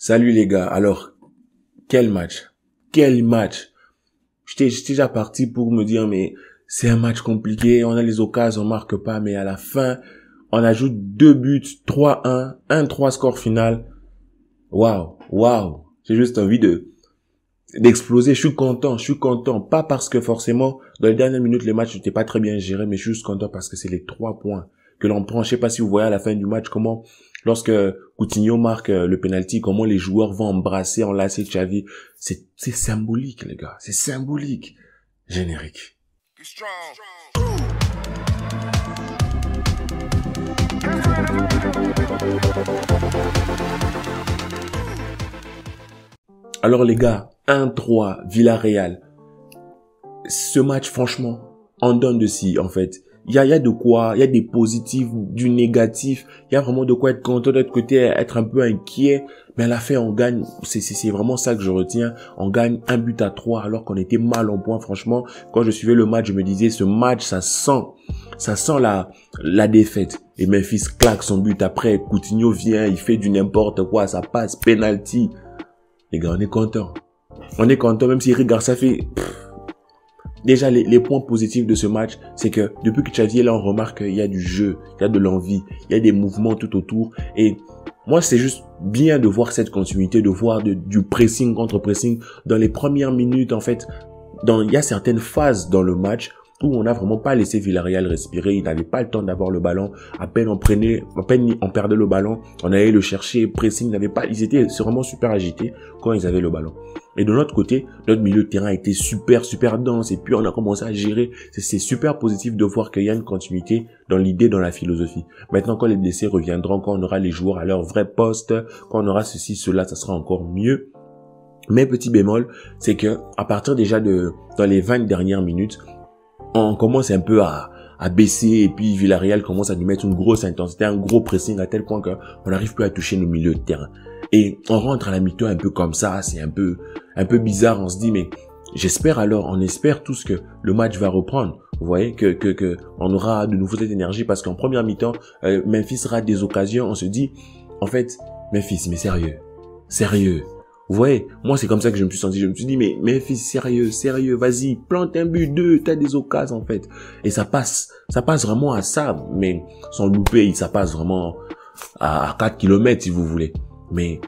Salut les gars, alors, quel match? Quel match? J'étais déjà parti pour me dire, mais c'est un match compliqué, on a les occasions, on marque pas, mais à la fin, on ajoute 2 buts, 3-1, 1-3 score final. Waouh, waouh. J'ai juste envie d'exploser, je suis content. Pas parce que forcément, dans les dernières minutes, les matchs n'étaient pas très bien gérés, mais je suis juste content parce que c'est les 3 points que l'on prend. Je sais pas si vous voyez à la fin du match comment, lorsque Coutinho marque le penalty, comment les joueurs vont embrasser, enlacer Xavi. C'est symbolique, les gars. C'est symbolique. Générique. Alors les gars, 1-3, Villarreal. Ce match, franchement, en donne de si, en fait. Il y a de quoi, il y a des positifs, du négatif, il y a vraiment de quoi être content, d'être côté, être un peu inquiet, mais à la fin, on gagne, c'est vraiment ça que je retiens, on gagne 1-3 alors qu'on était mal en point, franchement. Quand je suivais le match, je me disais, ce match, ça sent la défaite. Et Memphis claque son but après, Coutinho vient, il fait du n'importe quoi, ça passe, penalty. Les gars, on est content. On est content, même si Eric Garcia fait... Déjà, les points positifs de ce match, c'est que depuis que Xavi est là, on remarque qu'il y a du jeu, il y a de l'envie, il y a des mouvements tout autour. Et moi, c'est juste bien de voir cette continuité, de voir du pressing contre pressing. Dans les premières minutes, en fait, il y a certaines phases dans le match où on n'a vraiment pas laissé Villarreal respirer. Il n'avait pas le temps d'avoir le ballon. À peine on perdait le ballon, on allait le chercher. Pressing ils étaient vraiment super agités quand ils avaient le ballon. Et de l'autre côté, notre milieu de terrain était super dense. Et puis on a commencé à gérer. C'est super positif de voir qu'il y a une continuité dans l'idée, dans la philosophie. Maintenant, quand les blessés reviendront, quand on aura les joueurs à leur vrai poste, quand on aura ceci, cela, ça sera encore mieux. Mais petit bémol, c'est que à partir déjà dans les 20 dernières minutes, on commence un peu à baisser, et puis Villarreal commence à nous mettre une grosse intensité, un gros pressing à tel point qu'on n'arrive plus à toucher nos milieux de terrain. Et on rentre à la mi-temps un peu comme ça, c'est un peu bizarre, on se dit mais on espère tous que le match va reprendre. Vous voyez que on aura de nouveau cette énergie parce qu'en première mi-temps, Memphis rate des occasions, on se dit en fait Memphis mais sérieux. Vous voyez, moi c'est comme ça que je me suis senti. Je me suis dit, mais Memphis, sérieux, vas-y, plante un but, 2, t'as des occasions en fait. Et ça passe vraiment à ça, mais sans louper, ça passe vraiment à 4 kilomètres si vous voulez. Mais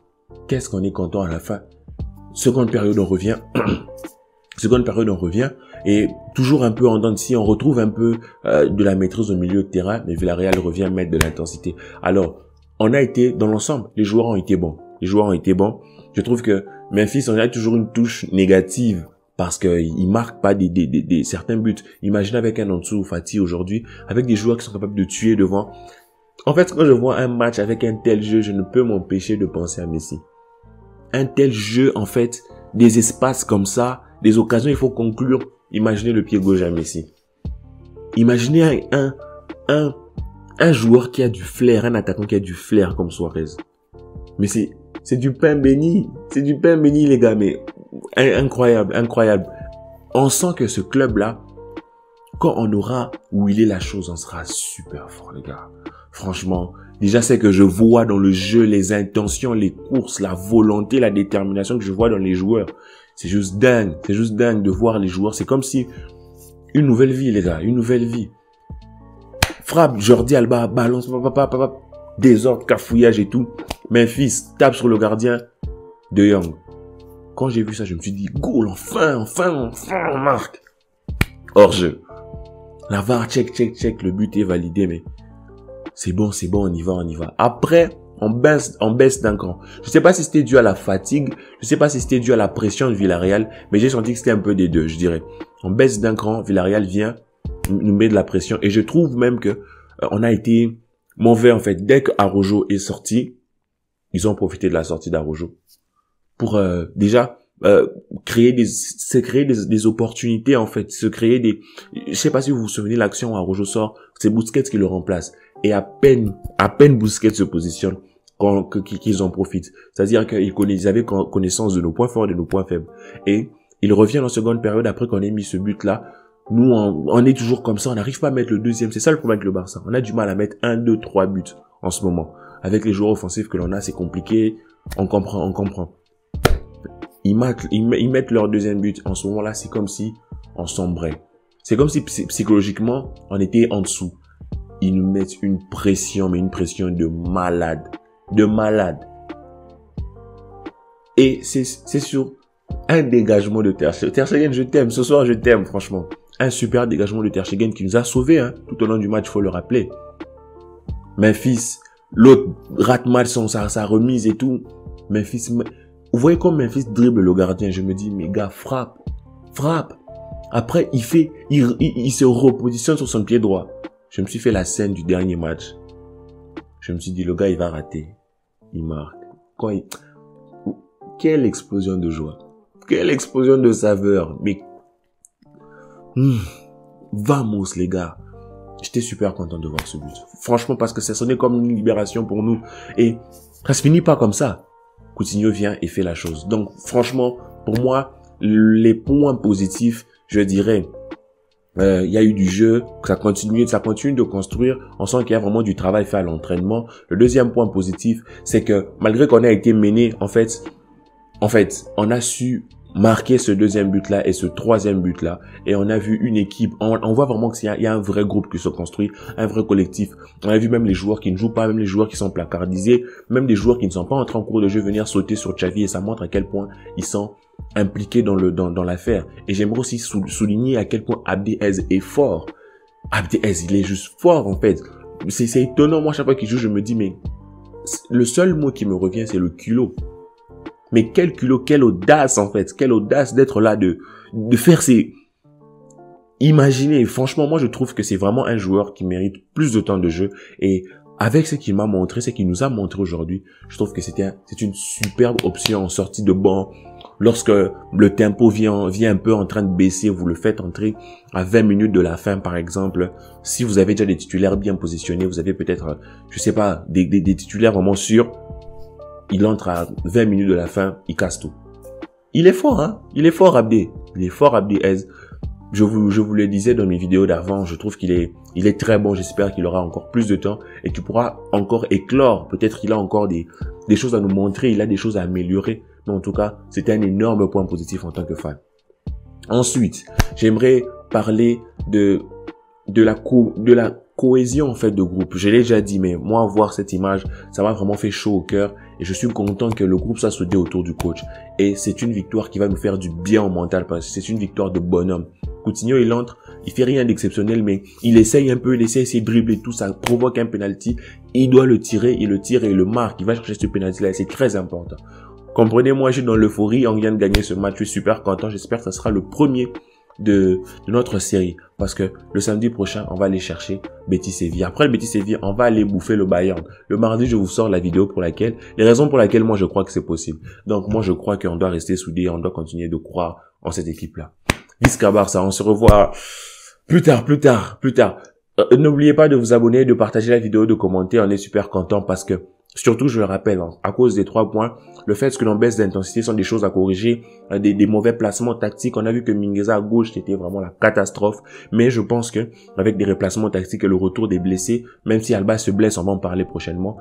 qu'est-ce qu'on est content à la fin. Seconde période, on revient, et toujours un peu en dents de scie, on retrouve un peu de la maîtrise au milieu de terrain, mais Villarreal revient mettre de l'intensité. Alors, on a été, dans l'ensemble, les joueurs ont été bons. Je trouve que Memphis, on a toujours une touche négative parce qu'il marque pas certains buts. Imaginez avec un Ansu Fati aujourd'hui, avec des joueurs qui sont capables de tuer devant. En fait, quand je vois un match avec un tel jeu, je ne peux m'empêcher de penser à Messi. Un tel jeu, en fait, des espaces comme ça, des occasions, il faut conclure. Imaginez le pied gauche à Messi. Imaginez un joueur qui a du flair, un attaquant qui a du flair comme Suarez. Mais c'est du pain béni. C'est du pain béni, les gars, mais incroyable. On sent que ce club-là, quand on aura huilé la chose, on sera super fort, les gars. Franchement, déjà, c'est que je vois dans le jeu les intentions, les courses, la volonté, la détermination que je vois dans les joueurs. C'est juste dingue de voir les joueurs. C'est comme si une nouvelle vie, les gars, une nouvelle vie. Frappe, Jordi Alba, balance, désordre, cafouillage et tout. Memphis tape sur le gardien de Young. Quand j'ai vu ça, je me suis dit, goal, enfin, on marque. Hors-jeu. La VAR, check, le but est validé, mais c'est bon, on y va. Après, on baisse d'un cran. Je sais pas si c'était dû à la fatigue, je sais pas si c'était dû à la pression de Villarreal, mais j'ai senti que c'était un peu des deux, je dirais. On baisse d'un cran, Villarreal vient, nous met de la pression, et je trouve même que on a été mauvais, en fait. Dès que Araujo est sorti, ils ont profité de la sortie d'Araujo pour déjà créer des opportunités, en fait, je sais pas si vous vous souvenez l'action où Araujo sort, c'est Busquets qui le remplace, et à peine Busquets se positionne qu'ils en profitent. C'est-à-dire qu'ils avaient connaissance de nos points forts et de nos points faibles, et il revient en seconde période après qu'on ait mis ce but là. Nous, on est toujours comme ça, on n'arrive pas à mettre le deuxième. C'est ça le problème avec le Barça. On a du mal à mettre 1, 2, 3 buts en ce moment. Avec les joueurs offensifs que l'on a, c'est compliqué. On comprend, on comprend. Ils mettent leur deuxième but. En ce moment-là, c'est comme si on sombrait. C'est comme si psychologiquement, on était en dessous. Ils nous mettent une pression, mais une pression de malade. De malade. Et c'est sur un dégagement de Ter Stegen, je t'aime. Ce soir, je t'aime, franchement. Un super dégagement de Ter Stegen qui nous a sauvés, hein, tout au long du match, faut le rappeler. Memphis, l'autre rate mal sa remise et tout. Memphis, vous voyez comme Memphis dribble le gardien. Je me dis, mais gars, frappe. Après, il se repositionne sur son pied droit. Je me suis fait la scène du dernier match. Je me suis dit, le gars, il va rater. Il marque. Quelle explosion de joie. Quelle explosion de saveur. Mais, vamos, les gars. J'étais super content de voir ce but. Franchement, parce que ça sonnait comme une libération pour nous. Et ça se finit pas comme ça. Coutinho vient et fait la chose. Donc, franchement, pour moi, les points positifs, je dirais, il y a eu du jeu, ça continue de construire. On sent qu'il y a vraiment du travail fait à l'entraînement. Le deuxième point positif, c'est que malgré qu'on a été mené, en fait, on a su marquer ce deuxième but-là et ce troisième but-là. Et on a vu une équipe, on voit vraiment qu'il y a un vrai groupe qui se construit, un vrai collectif. On a vu même les joueurs qui ne jouent pas, même les joueurs qui sont placardisés, même des joueurs qui ne sont pas entrés en cours de jeu venir sauter sur Xavi, et ça montre à quel point ils sont impliqués dans l'affaire. Et j'aimerais aussi souligner à quel point Abdelaziz est fort. Abdelaziz, il est juste fort, en fait. C'est étonnant. Moi, chaque fois qu'il joue, je me dis, mais le seul mot qui me revient, c'est le culot. Mais quel culot, quelle audace, en fait. Quelle audace d'être là, de faire ces... Imaginez, franchement, moi, je trouve que c'est vraiment un joueur qui mérite plus de temps de jeu. Et avec ce qu'il m'a montré, ce qu'il nous a montré aujourd'hui, je trouve que c'est une superbe option en sortie de banc. Lorsque le tempo vient un peu en train de baisser, vous le faites entrer à 20 minutes de la fin, par exemple. Si vous avez déjà des titulaires bien positionnés, vous avez peut-être, je sais pas, des titulaires vraiment sûrs. Il entre à 20 minutes de la fin, il casse tout. Il est fort, hein. Il est fort, Abdé. Il est fort, Abdelaziz. Je vous le disais dans mes vidéos d'avant, je trouve qu'il est très bon. J'espère qu'il aura encore plus de temps et qu'il pourra encore éclore. Peut-être qu'il a encore des choses à nous montrer, il a des choses à améliorer. Mais en tout cas, c'était un énorme point positif en tant que fan. Ensuite, j'aimerais parler de la cohésion, en fait, de groupe. Je l'ai déjà dit, mais moi, voir cette image, ça m'a vraiment fait chaud au cœur. Et je suis content que le groupe soit soudé autour du coach. Et c'est une victoire qui va nous faire du bien au mental, parce que c'est une victoire de bonhomme. Coutinho, il entre, il fait rien d'exceptionnel, mais il essaye un peu, il essaye de dribbler tout, ça provoque un penalty. Il doit le tirer, il le tire et il le marque. Il va chercher ce penalty-là et c'est très important. Comprenez-moi, je suis dans l'euphorie, on vient de gagner ce match, je suis super content. J'espère que ça sera le premier de notre série, parce que le samedi prochain, on va aller chercher Betis Séville. Après le Betis Séville, on va aller bouffer le Bayern. Le mardi, je vous sors la vidéo les raisons pour lesquelles moi je crois que c'est possible. Donc moi je crois qu'on doit rester soudés, on doit continuer de croire en cette équipe-là. Visca Barça, on se revoit plus tard. N'oubliez pas de vous abonner, de partager la vidéo, de commenter, on est super content parce que surtout, je le rappelle, hein, à cause des 3 points, le fait que l'on baisse d'intensité sont des choses à corriger, des mauvais placements tactiques. On a vu que Mingueza à gauche, c'était vraiment la catastrophe. Mais je pense que avec des replacements tactiques et le retour des blessés, même si Alba se blesse, on va en parler prochainement,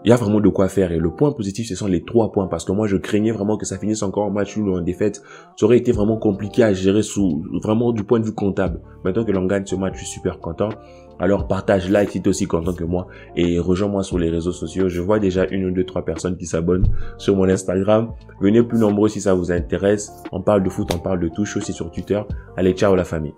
il y a vraiment de quoi faire. Et le point positif, ce sont les 3 points. Parce que moi, je craignais vraiment que ça finisse encore en match nul ou en défaite. Ça aurait été vraiment compliqué à gérer vraiment du point de vue comptable. Maintenant que l'on gagne ce match, je suis super content. Alors partage, like si tu es aussi content que moi et rejoins-moi sur les réseaux sociaux. Je vois déjà 1 ou 2, 3 personnes qui s'abonnent sur mon Instagram. Venez plus nombreux si ça vous intéresse. On parle de foot, on parle de tout. Je suis aussi sur Twitter. Allez, ciao la famille.